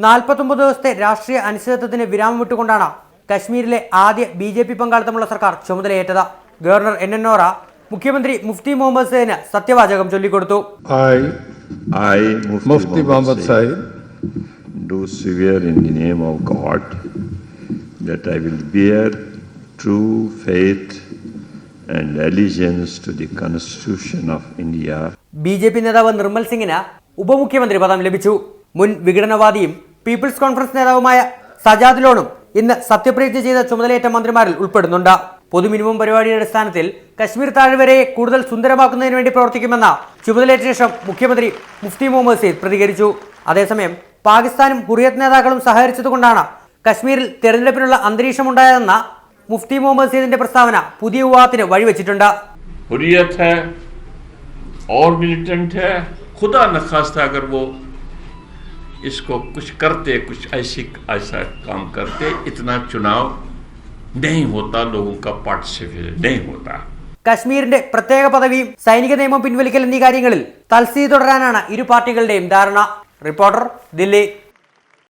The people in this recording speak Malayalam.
49 ദിവസത്തെ രാഷ്ട്രീയ അനിശ്ചിതത്വത്തിന് വിരാമം വിട്ടുകൊണ്ടാണ് കശ്മീരിലെ ആദ്യ BJP പങ്കാളിത്തമുള്ള സർക്കാർ ചുമതലയേറ്റത്. ഗവർണർ NN വോറ മുഖ്യമന്ത്രി മുഫ്തി മുഹമ്മദ് സയ്യിദിന് സത്യവാചകം ചൊല്ലിക്കൊടുത്തു. I, Mufti Muhammad Sayyid, do swear in the name of God that I will bear true faith and allegiance to the Constitution of India. BJP നേതാവ് നിർമ്മൽ സിംഗിന് ഉപമുഖ്യമന്ത്രി പദം ലഭിച്ചു. മുൻ വിഘടനവാദിയും പീപ്പിൾസ് കോൺഫറൻസ് നേതാവുമായ സജാദ് ലോണും ഇന്ന് സത്യപ്രതിജ്ഞ ചെയ്ത ചുമതലയേറ്റ മന്ത്രിമാരിൽ ഉൾപ്പെടുന്നുണ്ട്. പൊതു മിനിമം പരിപാടിയുടെ അടിസ്ഥാനത്തിൽ കശ്മീർ താഴ്വരയെ കൂടുതൽ സുന്ദരമാക്കുന്നതിന് വേണ്ടി പ്രവർത്തിക്കുമെന്ന ചുമതലയേറ്റ ശേഷം മുഖ്യമന്ത്രി മുഫ്തി മുഹമ്മദ് സയ്യിദ് പ്രതികരിച്ചു. അതേസമയം പാകിസ്ഥാനും ഹുറിയത്ത് നേതാക്കളും സഹകരിച്ചതുകൊണ്ടാണ് കശ്മീരിൽ തെരഞ്ഞെടുപ്പിനുള്ള അന്തരീക്ഷമുണ്ടായതെന്ന മുഫ്തി മുഹമ്മദ് സയ്യിദിന്റെ പ്രസ്താവന പുതിയ വിവാദത്തിന് വഴിവെച്ചിട്ടുണ്ട്. इसको कुछ करते, कुछ ऐसा काम करते, इतना चुनाव नहीं होता, लोगों का पार्टिसिपेशन नहीं होता. കശ്മീരിന്റെ പ്രത്യേക പദവിയും സൈനിക നിയമം പിൻവലിക്കൽ എന്നീ കാര്യങ്ങളിൽ തൽസ്ഥിതി തുടരാനാണ് ഇരു പാർട്ടികളുടെയും ധാരണ. റിപ്പോർട്ടർ, ദില്ലി.